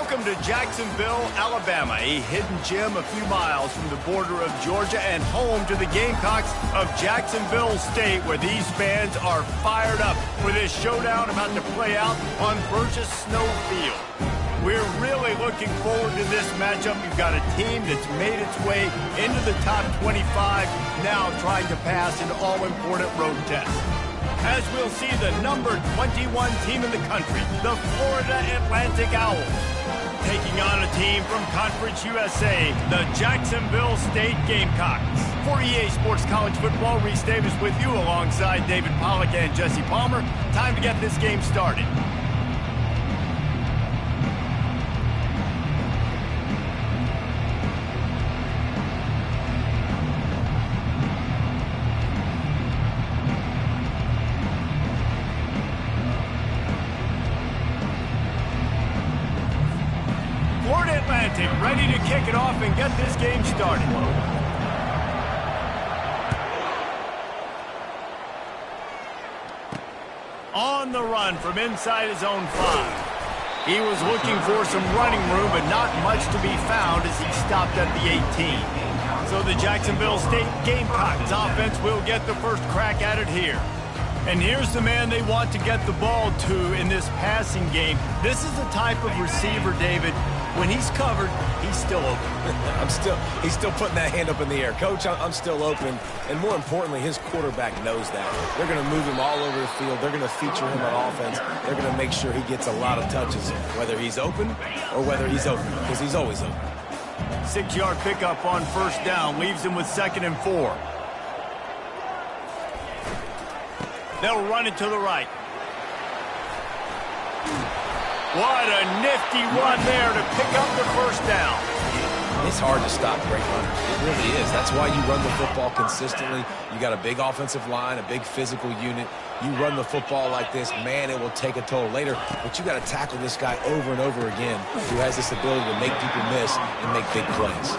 Welcome to Jacksonville, Alabama, a hidden gem a few miles from the border of Georgia and home to the Gamecocks of Jacksonville State, where these fans are fired up for this showdown about to play out on Burgess Snow Field. We're really looking forward to this matchup. You've got a team that's made its way into the top 25, now trying to pass an all-important road test. As we'll see the number 21 team in the country, the Florida Atlantic Owls, taking on a team from Conference USA, the Jacksonville State Gamecocks. For EA Sports College Football, Reese Davis with you alongside David Pollack and Jesse Palmer. Time to get this game started. Ready to kick it off and get this game started. On the run from inside his own 5. He was looking for some running room, but not much to be found as he stopped at the 18. So the Jacksonville State Gamecocks offense will get the first crack at it here. And here's the man they want to get the ball to in this passing game. This is the type of receiver, David, when he's covered, he's still open. He's still putting that hand up in the air. Coach, I'm still open. And more importantly, his quarterback knows that. They're going to move him all over the field. They're going to feature him on offense. They're going to make sure he gets a lot of touches, whether he's open or whether he's open, because he's always open. 6-yard pickup on first down leaves him with 2nd and 4. They'll run it to the right. What a nifty run there to pick up the first down. It's hard to stop great runners. It really is. That's why you run the football consistently. You got a big offensive line, a big physical unit. You run the football like this, man, it will take a toll later. But you got to tackle this guy over and over again who has this ability to make people miss and make big plays.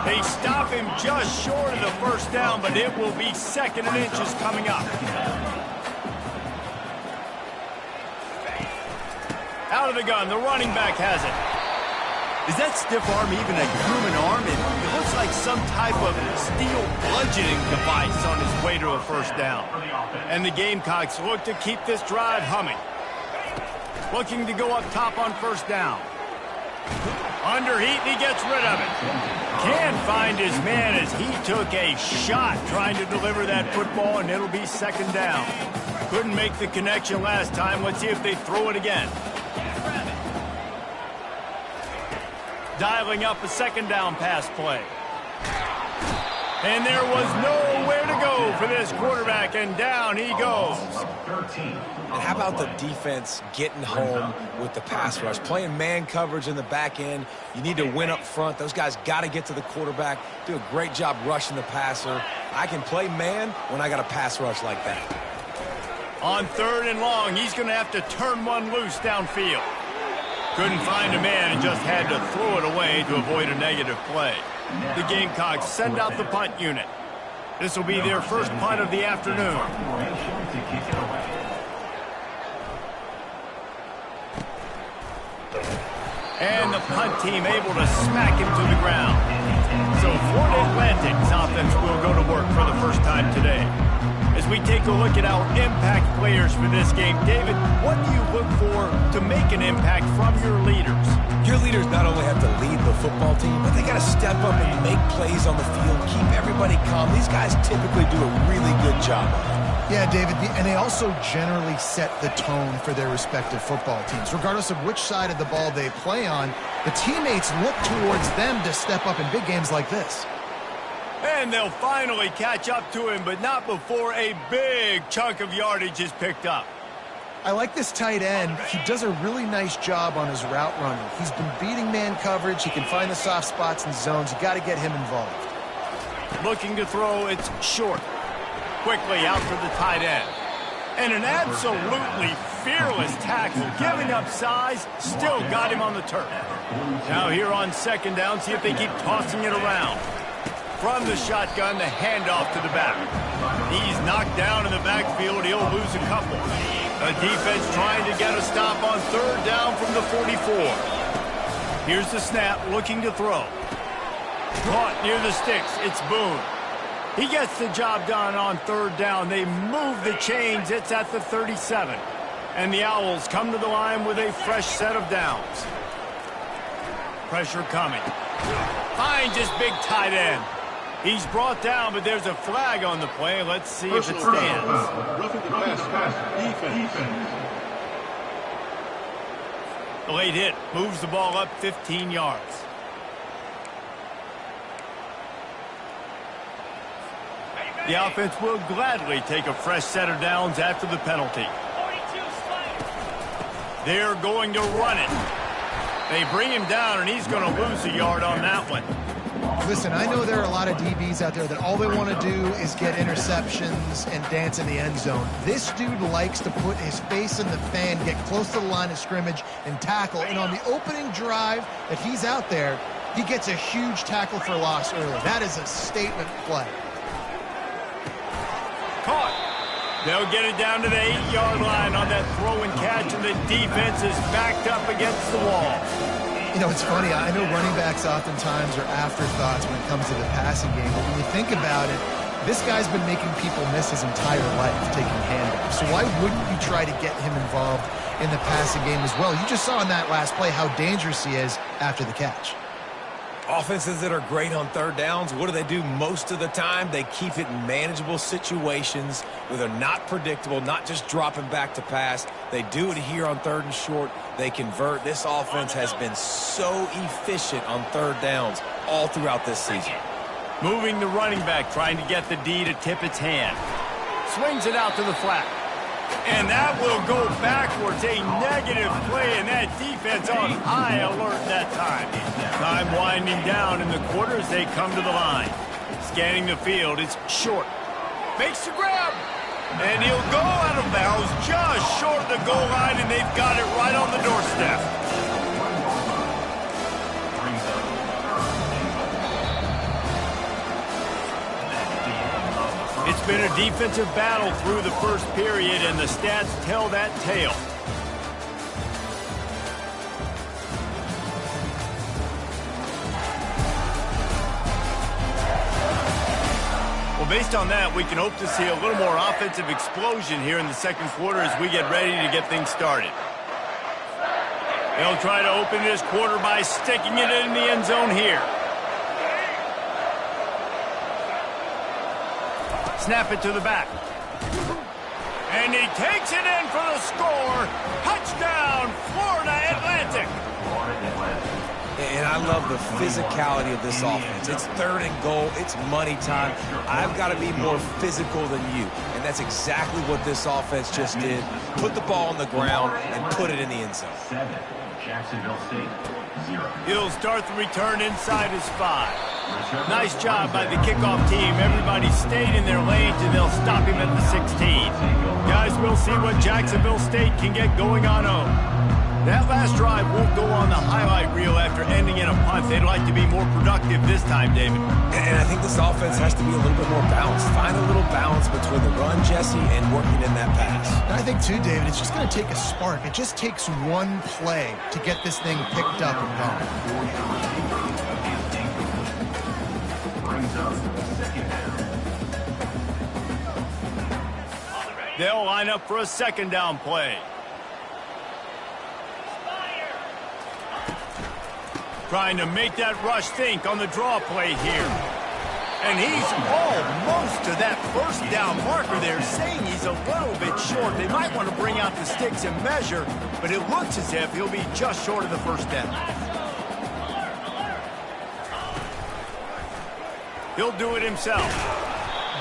They stop him just short of the first down, but it will be 2nd and inches coming up. Out of the gun, the running back has it. Is that stiff arm even a human arm? It looks like some type of steel bludgeoning device on his way to a first down. And the Gamecocks look to keep this drive humming. Looking to go up top on first down. Under heat, and he gets rid of it. Can't find his man as he took a shot trying to deliver that football, and it'll be 2nd down. Couldn't make the connection last time. Let's see if they throw it again. Dialing up a 2nd down pass play. And there was nowhere to go for this quarterback, and down he goes. And how about the defense getting home with the pass rush? Playing man coverage in the back end. You need to win up front. Those guys got to get to the quarterback, do a great job rushing the passer. I can play man when I got a pass rush like that. On 3rd and long, he's going to have to turn one loose downfield. Couldn't find a man and just had to throw it away to avoid a negative play. The Gamecocks send out the punt unit. This will be their first punt of the afternoon. And the punt team able to smack him to the ground. So Florida Atlantic's offense will go to work for the first time today. As we take a look at our impact players for this game, David, what do you look for to make an impact from your leaders? Your leaders not only have to lead the football team, but they got to step up and make plays on the field, keep everybody calm. These guys typically do a really good job of it. Yeah, David, and they also generally set the tone for their respective football teams. Regardless of which side of the ball they play on, the teammates look towards them to step up in big games like this. And they'll finally catch up to him, but not before a big chunk of yardage is picked up. I like this tight end. He does a really nice job on his route running. He's been beating man coverage. He can find the soft spots and zones. You got to get him involved. Looking to throw, it's short. Quickly out to the tight end. And an absolutely fearless tackle, giving up size, still got him on the turf. Now here on 2nd down, see if they keep tossing it around. From the shotgun, the handoff to the back. He's knocked down in the backfield. He'll lose a couple. The defense trying to get a stop on 3rd down from the 44. Here's the snap, looking to throw. Caught near the sticks. It's Boone. He gets the job done on third down. They move the chains. It's at the 37. And the Owls come to the line with a fresh set of downs. Pressure coming. Finds his big tight end. He's brought down, but there's a flag on the play. Let's see if it stands. Roughing the pass. Defense. The late hit moves the ball up 15 yards. The offense will gladly take a fresh set of downs after the penalty. They're going to run it. They bring him down, and he's going to lose a yard on that one. Listen, I know there are a lot of DBs out there that all they want to do is get interceptions and dance in the end zone. This dude likes to put his face in the fan, get close to the line of scrimmage, and tackle. And on the opening drive that he's out there, he gets a huge tackle for loss early. That is a statement play. Caught. They'll get it down to the 8-yard line on that throw and catch, and the defense is backed up against the wall. You know, it's funny. I know running backs oftentimes are afterthoughts when it comes to the passing game, but when you think about it, this guy's been making people miss his entire life taking handoffs. So why wouldn't you try to get him involved in the passing game as well? You just saw in that last play how dangerous he is after the catch. Offenses that are great on third downs, what do? Most of the time, they keep it in manageable situations where they're not predictable, not just dropping back to pass. They do it here on third and short. They convert. This offense has been so efficient on third downs all throughout this season. Moving the running back, trying to get the D to tip its hand. Swings it out to the flat. And that will go backwards. A negative play, and that defense on high alert that time. Time winding down in the quarter as they come to the line. Scanning the field, it's short. Makes the grab. And he'll go out of bounds just short of the goal line, and they've got it right on the doorstep. It's been a defensive battle through the first period, and the stats tell that tale. Well, based on that, we can hope to see a little more offensive explosion here in the second quarter as we get ready to get things started. They'll try to open this quarter by sticking it in the end zone here. Snap it to the back. And he takes it in for the score. Touchdown, Florida Atlantic. And I love the physicality of this offense. It's third and goal. It's money time. I've got to be more physical than you. And that's exactly what this offense just did. Put the ball on the ground and put it in the end zone. Jacksonville State, 0. He'll start the return inside his 5. Nice job by the kickoff team. Everybody stayed in their lanes, and they'll stop him at the 16. Guys, we'll see what Jacksonville State can get going on home. That last drive won't go on the highlight reel after ending in a punt. They'd like to be more productive this time, David. And I think this offense has to be a little bit more balanced. Find a little balance between the run, Jesse, and working in that pass. And I think, too, David, it's just going to take a spark. It just takes one play to get this thing picked up and going. They'll line up for a second down play. Trying to make that rush think on the draw play here. And he's almost to that first down marker there, saying he's a little bit short. They might want to bring out the sticks and measure, but it looks as if he'll be just short of the first down. He'll do it himself.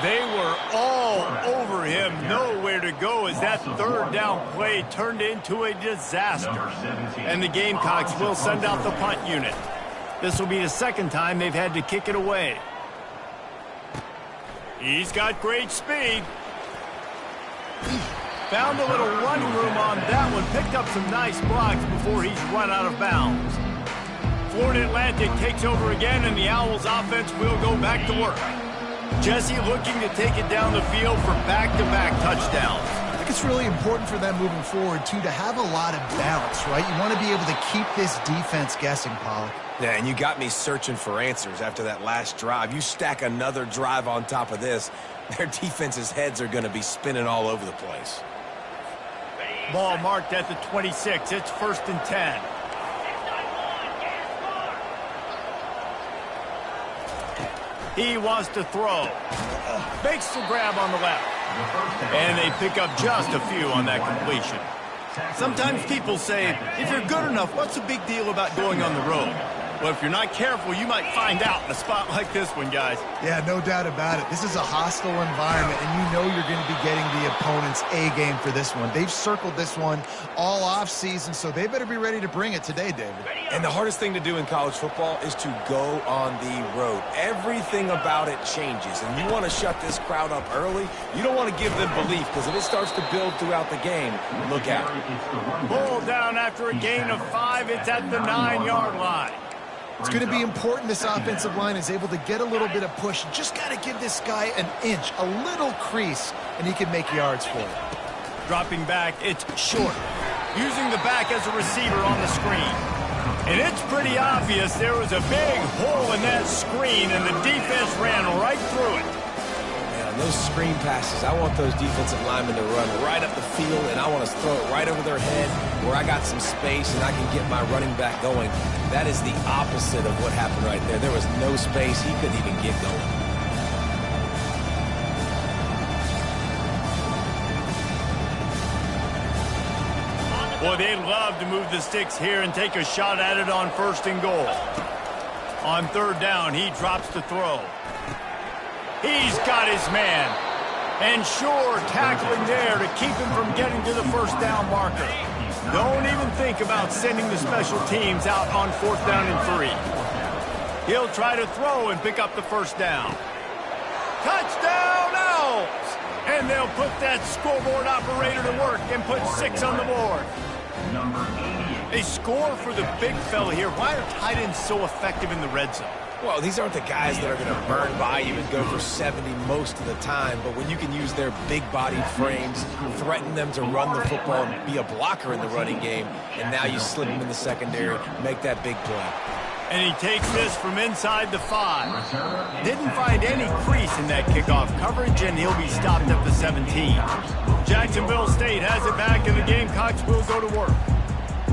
They were all over him, nowhere to go as that third down play turned into a disaster. And the Gamecocks will send out the punt unit. This will be the second time they've had to kick it away. He's got great speed. Found a little running room on that one, picked up some nice blocks before he's run out of bounds. Florida Atlantic takes over again, and the Owls offense will go back to work. Jesse looking to take it down the field for back-to-back touchdowns. The think it's really important for them moving forward, too, to have a lot of balance, right? You want to be able to keep this defense guessing, Pollock. Yeah, and you got me searching for answers after that last drive. You stack another drive on top of this, their defense's heads are going to be spinning all over the place. Ball marked at the 26. It's 1st and 10. He wants to throw. Makes the grab on the left. And they pick up just a few on that completion. Sometimes people say, if you're good enough, what's the big deal about going on the road? Well, if you're not careful, you might find out in a spot like this one, guys. Yeah, no doubt about it. This is a hostile environment, and you know you're going to be getting the opponent's A game for this one. They've circled this one all offseason, so they better be ready to bring it today, David. And the hardest thing to do in college football is to go on the road. Everything about it changes, and you want to shut this crowd up early. You don't want to give them belief, because if it starts to build throughout the game, look out. Pulled down after a gain of 5. It's at the 9-yard line. It's going to be important this offensive line is able to get a little bit of push. You just got to give this guy an inch, a little crease, and he can make yards for it. Dropping back, it's short. Using the back as a receiver on the screen. And it's pretty obvious there was a big hole in that screen, and the defense ran right through it. Those screen passes, I want those defensive linemen to run right up the field, and I want to throw it right over their head where I got some space and I can get my running back going. That is the opposite of what happened right there. There was no space. He couldn't even get going. Boy, they'd love to move the sticks here and take a shot at it on 1st and goal. On 3rd down, he drops the throw. He's got his man. And sure, tackling there to keep him from getting to the 1st down marker. Don't even think about sending the special teams out on 4th down and 3. He'll try to throw and pick up the 1st down. Touchdown, Owls! And they'll put that scoreboard operator to work and put 6 on the board. A score for the big fella here. Why are tight ends so effective in the red zone? Well, these aren't the guys that are going to burn by you and go for 70 most of the time, but when you can use their big-bodied frames, threaten them to run the football and be a blocker in the running game, and now you slip them in the secondary, make that big play. And he takes this from inside the 5. Didn't find any crease in that kickoff coverage, and he'll be stopped at the 17. Jacksonville State has it back, and the Gamecocks will go to work.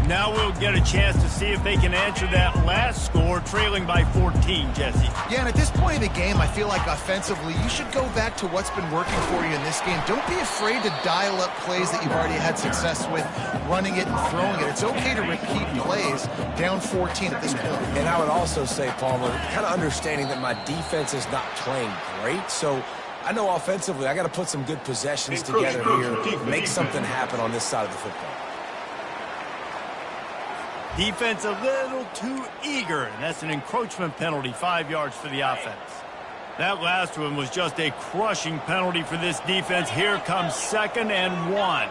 Now we'll get a chance to see if they can answer that last score, trailing by 14, Jesse. Yeah, and at this point of the game, I feel like offensively, you should go back to what's been working for you in this game. Don't be afraid to dial up plays that you've already had success with, running it and throwing it. It's okay to repeat plays down 14 at this point. And I would also say, Palmer, kind of understanding that my defense is not playing great, so I know offensively I got to put some good possessions together here, make something happen on this side of the football. Defense a little too eager, and that's an encroachment penalty, 5 yards for the offense. That last one was just a crushing penalty for this defense. Here comes 2nd and 1.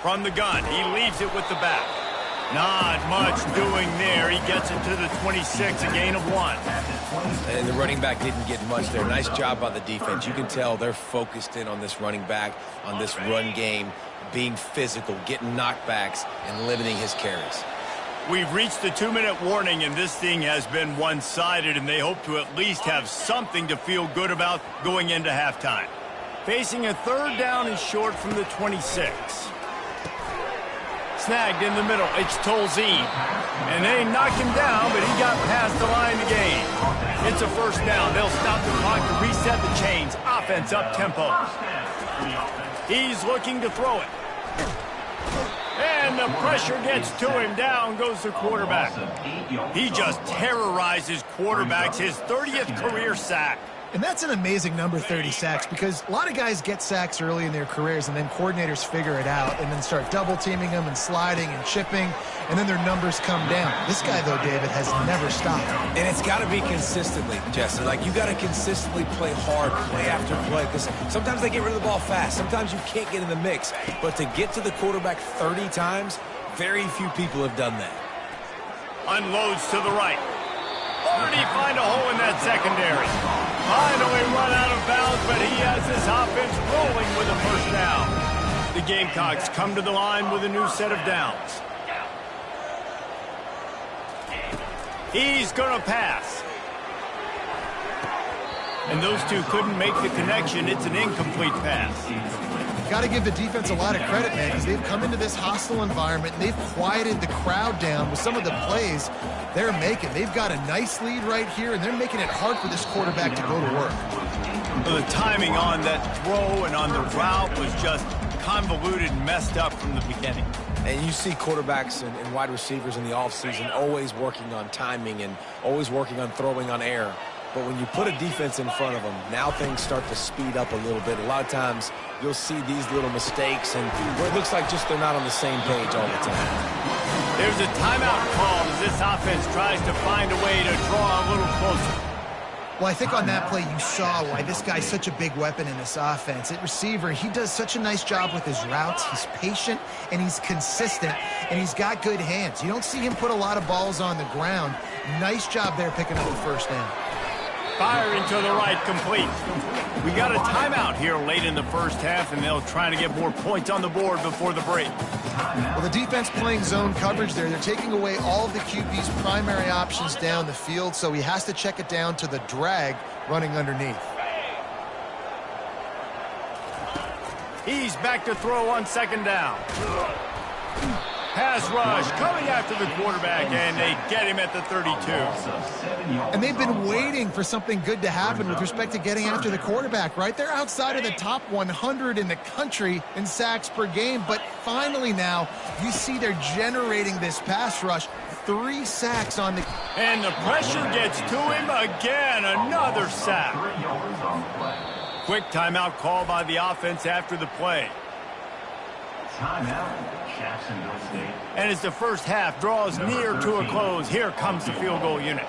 From the gun, he leaves it with the back. Not much doing there. He gets it to the 26, a gain of 1. And the running back didn't get much there. Nice job by the defense. You can tell they're focused in on this running back, on this run game, being physical, getting knockbacks, and limiting his carries. We've reached the 2-minute warning, and this thing has been one-sided, and they hope to at least have something to feel good about going into halftime. Facing a 3rd down and short from the 26. Snagged in the middle, it's Tolzien. And they knocked him down, but he got past the line to gain. It's a 1st down. They'll stop the clock to reset the chains. Offense up-tempo. He's looking to throw it. And the pressure gets to him. Down goes the quarterback. He just terrorizes quarterbacks. His 30th career sack. And that's an amazing number, 30 sacks, because a lot of guys get sacks early in their careers, and then coordinators figure it out and then start double-teaming them and sliding and chipping, and then their numbers come down. This guy, though, David, has never stopped. And it's got to be consistently, Jesse. Like, you got to consistently play hard, play after play, because sometimes they get rid of the ball fast. Sometimes you can't get in the mix. But to get to the quarterback 30 times, very few people have done that. Unloads to the right. Or did he find a hole in that secondary? Finally run out of bounds, but he has his offense rolling with a first down. The Gamecocks come to the line with a new set of downs. He's going to pass. And those two couldn't make the connection. It's an incomplete pass. Got to give the defense a lot of credit, man, because they've come into this hostile environment, and they've quieted the crowd down with some of the plays they're making. They've got a nice lead right here, and they're making it hard for this quarterback to go to work. The timing on that throw and on the route was just convoluted and messed up from the beginning. And you see quarterbacks and wide receivers in the offseason always working on timing and always working on throwing on air. But when you put a defense in front of them, now things start to speed up a little bit. A lot of times you'll see these little mistakes and where it looks like just they're not on the same page all the time. There's a timeout called as this offense tries to find a way to draw a little closer. Well, I think on that play you saw why this guy's such a big weapon in this offense. At receiver, he does such a nice job with his routes. He's patient, and he's consistent, and he's got good hands. You don't see him put a lot of balls on the ground. Nice job there picking up the first down. Firing to the right, complete. We got a timeout here late in the first half, and they'll try to get more points on the board before the break. Well, the defense playing zone coverage there. They're taking away all of the QB's primary options down the field, so he has to check it down to the drag running underneath. He's back to throw on second down. Pass rush coming after the quarterback, and they get him at the 32. And they've been waiting for something good to happen with respect to getting after the quarterback, right? They're outside of the top 100 in the country in sacks per game, but finally now you see they're generating this pass rush. 3 sacks on the... And the pressure gets to him again. Another sack. Quick timeout call by the offense after the play. Timeout, Jacksonville State. And as the first half draws near to a close, here comes the field goal unit.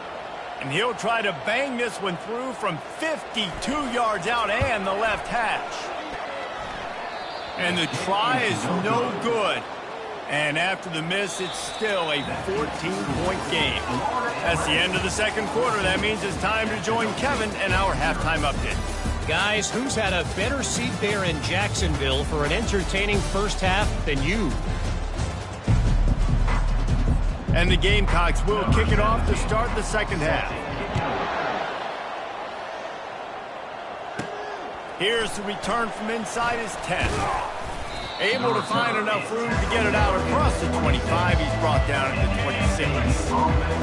And he'll try to bang this one through from 52 yards out and the left hash. And the try is no good. And after the miss, it's still a 14-point game. That's the end of the second quarter. That means it's time to join Kevin and our halftime update. Guys, who's had a better seat there in Jacksonville for an entertaining first half than you? And the Gamecocks will kick it off to start the second half. Here's the return from inside his 10. Able to find enough room to get it out across the 25. He's brought down at the 26.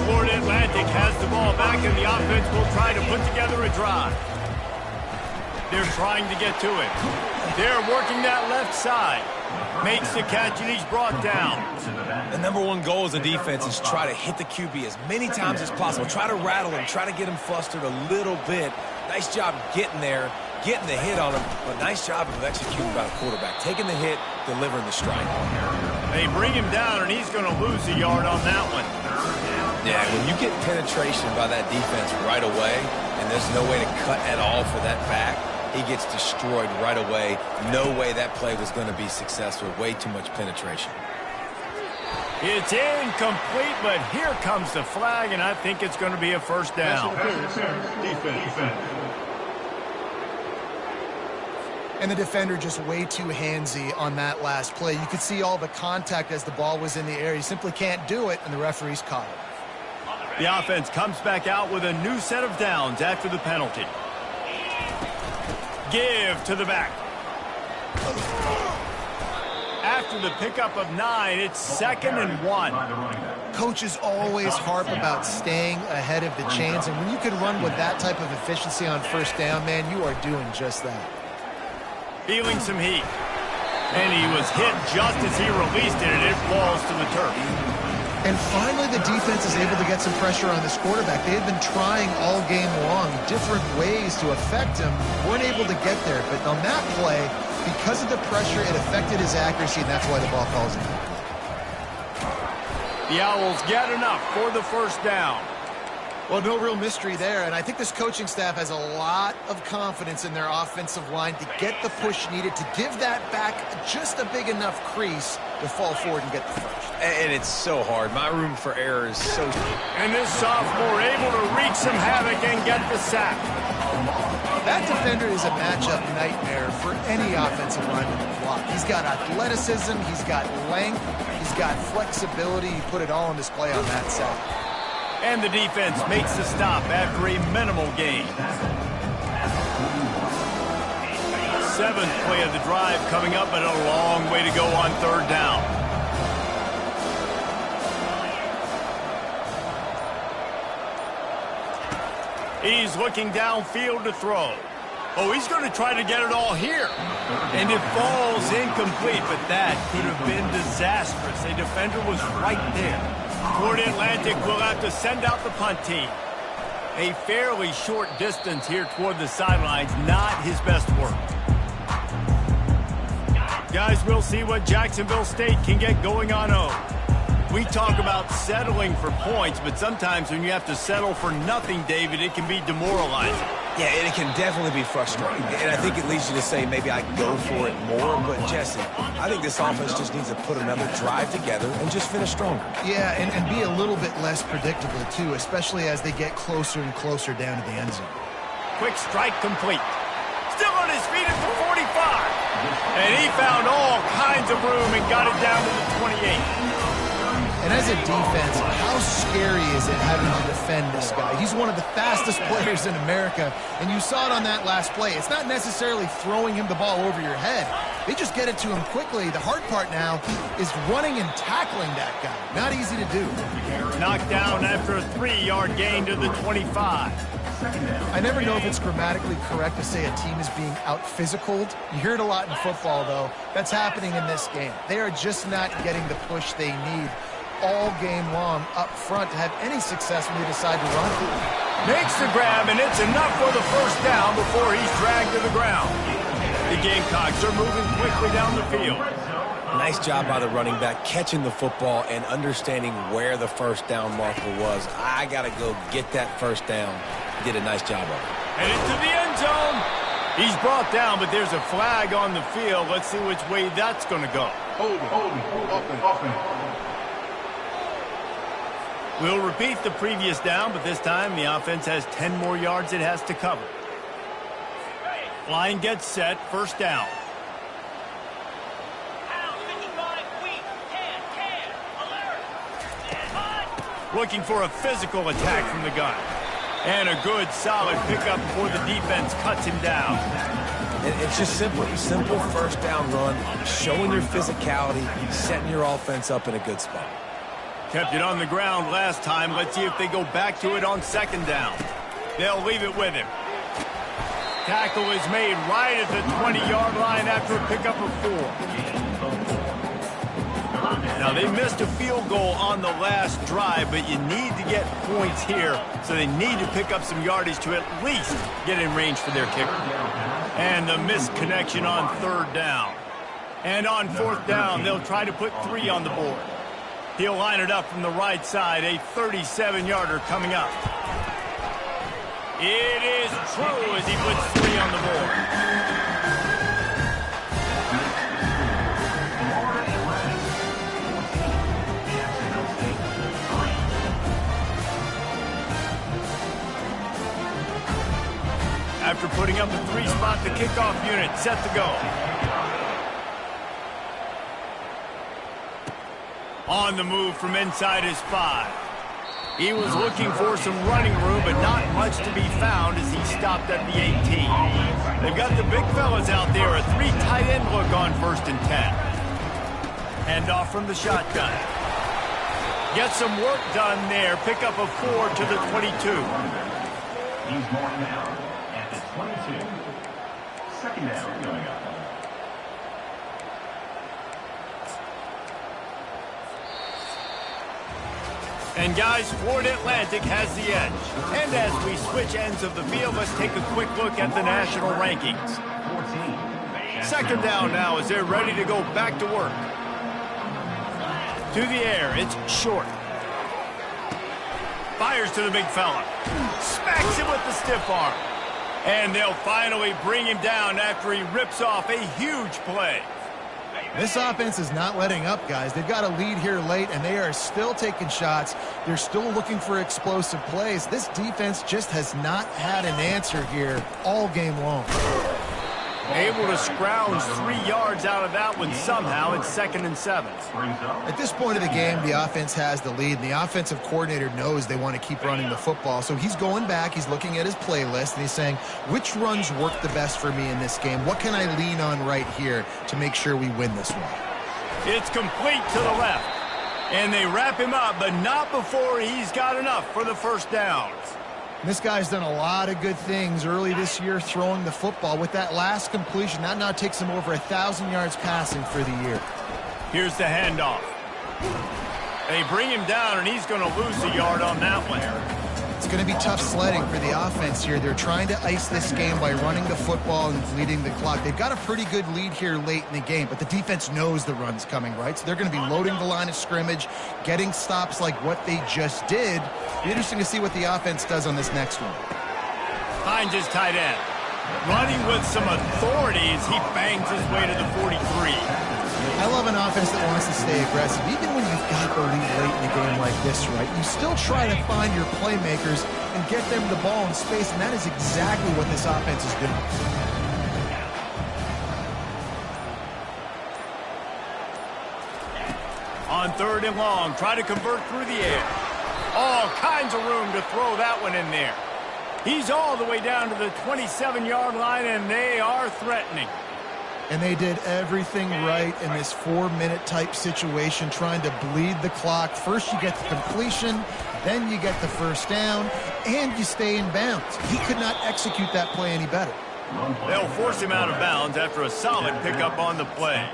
Florida Atlantic has the ball back, and the offense will try to put together a drive. They're trying to get to it. They're working that left side. Makes the catch, and he's brought down. The number one goal as a defense is try to hit the QB as many times as possible. Try to rattle him. Try to get him flustered a little bit. Nice job getting there, getting the hit on him, but nice job of executing by the quarterback. Taking the hit, delivering the strike. They bring him down, and he's going to lose a yard on that one. Yeah, when you get penetration by that defense right away, and there's no way to cut at all for that back, he gets destroyed right away. No way that play was going to be successful. Way too much penetration. It's incomplete, but here comes the flag, and I think it's going to be a first down. Defense. And the defender just way too handsy on that last play. You could see all the contact as the ball was in the air. He simply can't do it, and the referee's caught it. The offense comes back out with a new set of downs after the penalty. Give to the back. After the pickup of 9, it's 2nd and 1. Coaches always harp about staying ahead of the chains, and when you can run with that type of efficiency on first down, man, you are doing just that. Feeling some heat. And he was hit just as he released it, and it falls to the turf. And finally, the defense is able to get some pressure on this quarterback. They had been trying all game long different ways to affect him. Weren't able to get there. But on that play, because of the pressure, it affected his accuracy, and that's why the ball falls in. The Owls get enough for the first down. Well, no real mystery there, and I think this coaching staff has a lot of confidence in their offensive line to get the push needed to give that back just a big enough crease to fall forward and get the first. And it's so hard. My room for error is so... And this sophomore able to reach wreak some havoc and get the sack. That defender is a matchup nightmare for any offensive lineman to block. He's got athleticism, he's got length, he's got flexibility. He put it all on display on that sack. And the defense makes the stop after a minimal gain. 7th play of the drive coming up, but a long way to go on 3rd down. He's looking downfield to throw. Oh, he's going to try to get it all here. And it falls incomplete, but that could have been disastrous. A defender was right there. Florida Atlantic will have to send out the punt team. A fairly short distance here toward the sidelines, not his best work. Guys, we'll see what Jacksonville State can get going on O. We talk about settling for points, but sometimes when you have to settle for nothing, David, it can be demoralizing. Yeah, and it can definitely be frustrating. And I think it leads you to say maybe I can go for it more. But, Jesse, I think this offense just needs to put another drive together and just finish stronger. Yeah, and be a little bit less predictable, too, especially as they get closer and closer down to the end zone. Quick strike complete. Still on his feet at the 45. And he found all kinds of room and got it down to the 28. And as a defense, how scary is it having to defend this guy? He's one of the fastest players in America, and you saw it on that last play. It's not necessarily throwing him the ball over your head. They just get it to him quickly. The hard part now is running and tackling that guy. Not easy to do. Knocked down after a 3-yard gain to the 25. I never know if it's grammatically correct to say a team is being out-physicaled. You hear it a lot in football, though. That's happening in this game. They are just not getting the push they need all game long up front to have any success when they decide to run it. Makes the grab, and it's enough for the 1st down before he's dragged to the ground. The Gamecocks are moving quickly down the field. Nice job by the running back catching the football and understanding where the 1st down marker was. I got to go get that 1st down. He did a nice job of it. And into the end zone. He's brought down, but there's a flag on the field. Let's see which way that's going to go. Hold it. We'll repeat the previous down, but this time the offense has 10 more yards it has to cover. Line gets set, 1st down. Looking for a physical attack from the gun. And a good, solid pickup before the defense cuts him down. It's just simple 1st down run, showing your physicality, setting your offense up in a good spot. Kept it on the ground last time. Let's see if they go back to it on 2nd down. They'll leave it with him. Tackle is made right at the 20-yard line after a pickup of 4. Now, they missed a field goal on the last drive, but you need to get points here, so they need to pick up some yardage to at least get in range for their kicker. And the missed connection on 3rd down. And on 4th down, they'll try to put 3 on the board. He'll line it up from the right side, a 37-yarder coming up. It is true as he puts 3 on the board. After putting up the 3 spot, the kickoff unit set to go. On the move from inside his 5. He was looking for some running room, but not much to be found as he stopped at the 18. They've got the big fellas out there, a 3 tight end look on 1st and 10. Hand off from the shotgun. Get some work done there. Pick up a 4 to the 22. He's marked down at the 22. 2nd down going up. And guys, Florida Atlantic has the edge. And as we switch ends of the field, let's take a quick look at the national rankings. 2nd down now as they're ready to go back to work. To the air, it's short. Fires to the big fella. Smacks him with the stiff arm. And they'll finally bring him down after he rips off a huge play. This offense is not letting up, guys. They've got a lead here late, and they are still taking shots. They're still looking for explosive plays. This defense just has not had an answer here all game long. Able to scrounge 3 yards out of that one somehow. It's 2nd and 7. At this point of the game, the offense has the lead, and the offensive coordinator knows they want to keep running the football. So he's going back, he's looking at his playlist, and he's saying, which runs work the best for me in this game? What can I lean on right here to make sure we win this one? It's complete to the left. And they wrap him up, but not before he's got enough for the first downs. This guy's done a lot of good things early this year throwing the football. With that last completion, that now takes him over 1,000 yards passing for the year. Here's the handoff. They bring him down, and he's going to lose a yard on that one. It's going to be tough sledding for the offense here. They're trying to ice this game by running the football and leading the clock. They've got a pretty good lead here late in the game, but the defense knows the run's coming, right? So they're going to be loading the line of scrimmage, getting stops like what they just did. Be interesting to see what the offense does on this next one. Hines is tight end. Running with some authority as he bangs his way to the 43. I love an offense that wants to stay aggressive. Even when you've got the lead late in a game like this, right, you still try to find your playmakers and get them the ball in space, and that is exactly what this offense is doing. On 3rd and long, try to convert through the air. All kinds of room to throw that one in there. He's all the way down to the 27-yard line, and they are threatening. And they did everything right in this 4-minute type situation, trying to bleed the clock. First you get the completion, then you get the first down, and you stay in bounds. He could not execute that play any better. They'll force him out of bounds after a solid pickup on the play.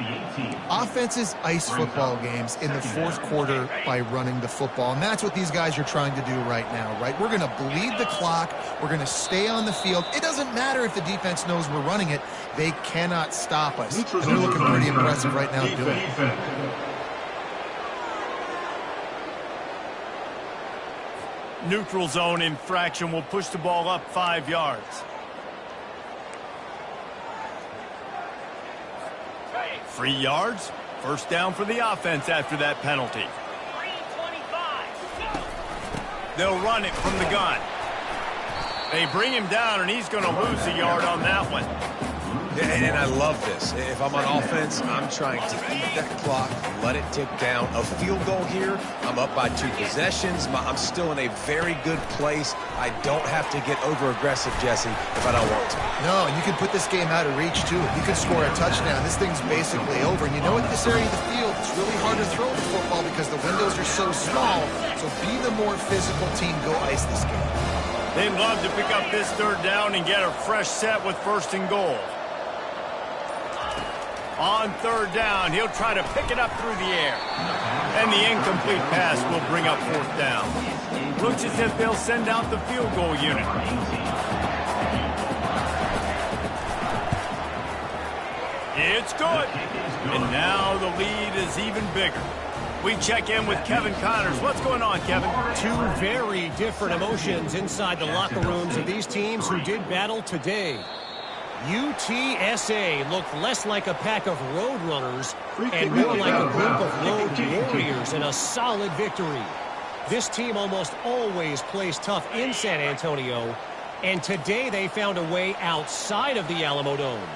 Offenses ice football games in the fourth quarter by running the football, and that's what these guys are trying to do right now, right? We're going to bleed the clock. We're going to stay on the field. It doesn't matter if the defense knows we're running it. They cannot stop us. And they're looking pretty impressive right now doing it. Neutral zone infraction will push the ball up 5 yards. 3 yards. First down for the offense after that penalty. They'll run it from the gun. They bring him down, and he's going to lose a yard on that one. And I love this. If I'm on offense, I'm trying to eat that clock, let it tick down. A field goal here, I'm up by 2 possessions. I'm still in a very good place. I don't have to get over-aggressive, Jesse, if I don't want to. No, and you can put this game out of reach, too. If you can score a touchdown, this thing's basically over. And you know, at this area of the field, it's really hard to throw the football because the windows are so small. So be the more physical team. Go ice this game. They'd love to pick up this 3rd down and get a fresh set with 1st and goal. On 3rd down, he'll try to pick it up through the air. And the incomplete pass will bring up 4th down. Looks as if they'll send out the field goal unit. It's good. And now the lead is even bigger. We check in with Kevin Connors. What's going on, Kevin? 2 very different emotions inside the locker rooms of these teams who did battle today. UTSA looked less like a pack of road runners and more like a group of road warriors in a solid victory. This team almost always plays tough in San Antonio, and today they found a way outside of the Alamo Dome.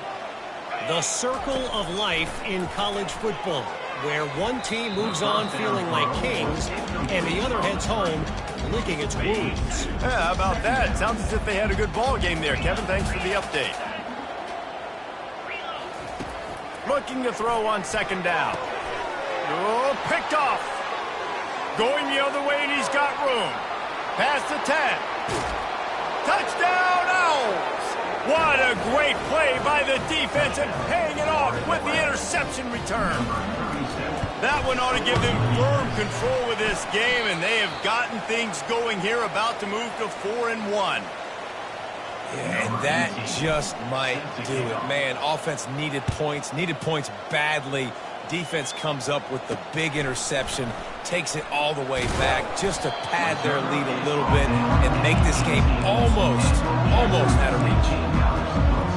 The circle of life in college football, where one team moves on feeling like kings and the other heads home licking its wounds. Yeah, how about that? Sounds as if they had a good ball game there. Kevin, thanks for the update. Looking to throw on 2nd down. Oh, picked off. Going the other way, and he's got room. Past the 10. Touchdown, Owls! What a great play by the defense and paying it off with the interception return. That one ought to give them firm control with this game, and they have gotten things going here, about to move to 4-1. Yeah, and that just might do it. Man, offense needed points badly. Defense comes up with the big interception, takes it all the way back just to pad their lead a little bit and make this game almost out of reach.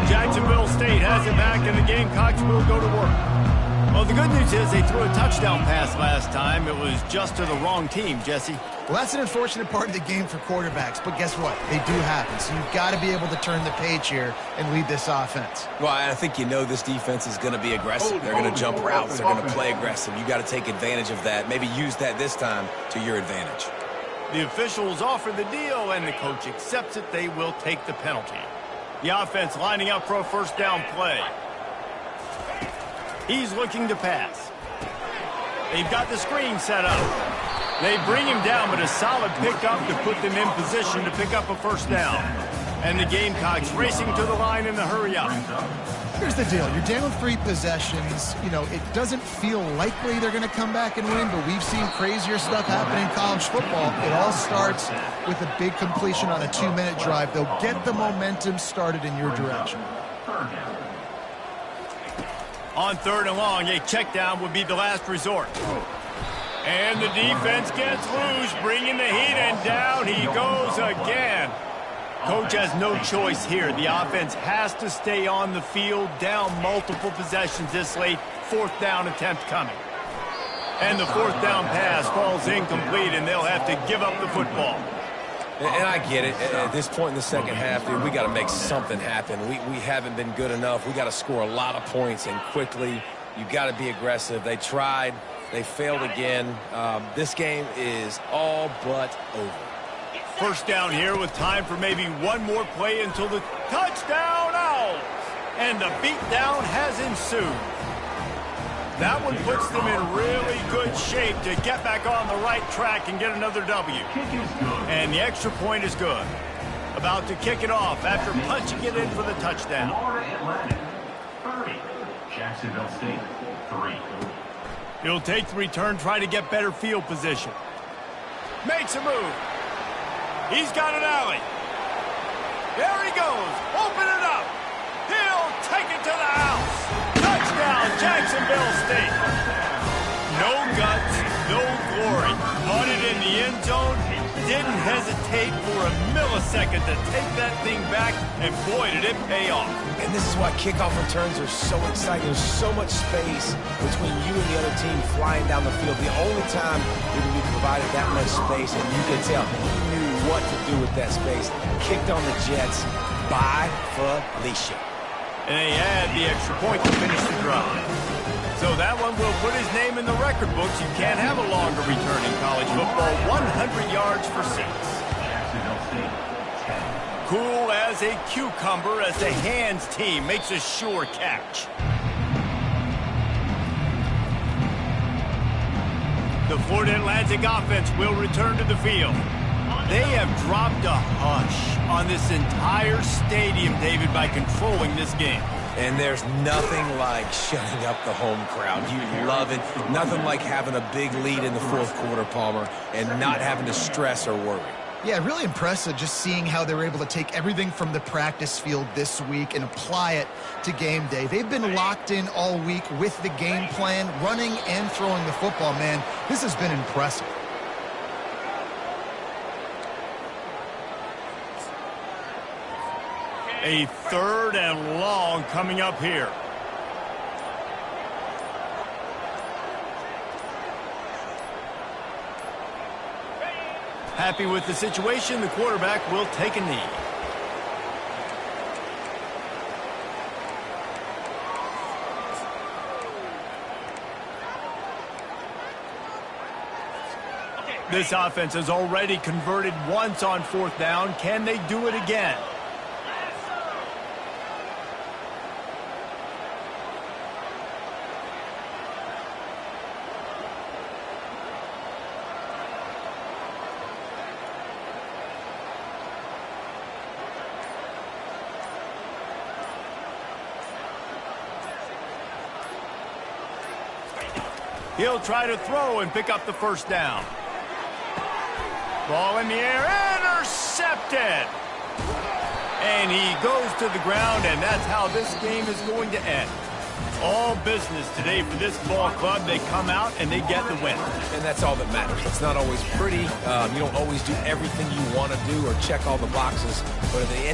Jacksonville State has it back, and the Gamecocks will go to work. Well, the good news is they threw a touchdown pass last time. It was just to the wrong team, Jesse. Well, that's an unfortunate part of the game for quarterbacks, but guess what? They do happen, so you've got to be able to turn the page here and lead this offense. Well, I think you know this defense is going to be aggressive. They're going to jump routes. They're going to play aggressive. You got to take advantage of that. Maybe use that this time to your advantage. The officials offer the deal, and the coach accepts it. They will take the penalty. The offense lining up for a first down play. He's looking to pass. They've got the screen set up. They bring him down, but a solid pickup to put them in position to pick up a first down. And the Gamecocks racing to the line in the hurry up. Here's the deal. You're down 3 possessions. You know, it doesn't feel likely they're going to come back and win, but we've seen crazier stuff happen in college football. It all starts with a big completion on a 2-minute drive. They'll get the momentum started in your direction. On 3rd and long, a check down would be the last resort. And the defense gets loose, bringing the heat, and down he goes again. Coach has no choice here. The offense has to stay on the field, down multiple possessions this late. 4th down attempt coming. And the 4th down pass falls incomplete, and they'll have to give up the football. And I get it. At this point in the second half, dude, we got to make something happen. We haven't been good enough. We got to score a lot of points, and quickly. You got to be aggressive. They tried. They failed again. This game is all but over. First down here with time for maybe one more play until the touchdown Owls. And the beatdown has ensued. That one puts them in really good shape to get back on the right track and get another W. And the extra point is good. About to kick it off after punching it in for the touchdown. Atlantic, 30. Jacksonville State, 3. He'll take the return, try to get better field position. Makes a move. He's got an alley. There he goes. Open it up. He'll take it to the house. Touchdown, Jacksonville State. No guts, no glory. Caught it in the end zone. Didn't hesitate for a millisecond to take that thing back, and boy, did it pay off. And this is why kickoff returns are so exciting. There's so much space between you and the other team flying down the field. The only time we provided that much space, and you could tell he knew what to do with that space. Kicked on the Jets by Felicia. And they add the extra point to finish the drive. So that one will put his name in the record books. You can't have a longer return in college football. 100 yards for 6. Cool as a cucumber as the hands team makes a sure catch. The Florida Atlantic offense will return to the field. They have dropped a hush on this entire stadium, David, by controlling this game. And there's nothing like shutting up the home crowd. You love it. Nothing like having a big lead in the 4th quarter, Palmer, and not having to stress or worry. Yeah, really impressive just seeing how they were able to take everything from the practice field this week and apply it to game day. They've been locked in all week with the game plan, running and throwing the football. Man, this has been impressive. A 3rd and long coming up here. Happy with the situation, the quarterback will take a knee. This offense has already converted once on 4th down. Can they do it again? He'll try to throw and pick up the first down. Ball in the air, intercepted. And he goes to the ground, and that's how this game is going to end. All business today for this ball club. They come out and they get the win. And that's all that matters. It's not always pretty. You don't always do everything you want to do or check all the boxes. But at the end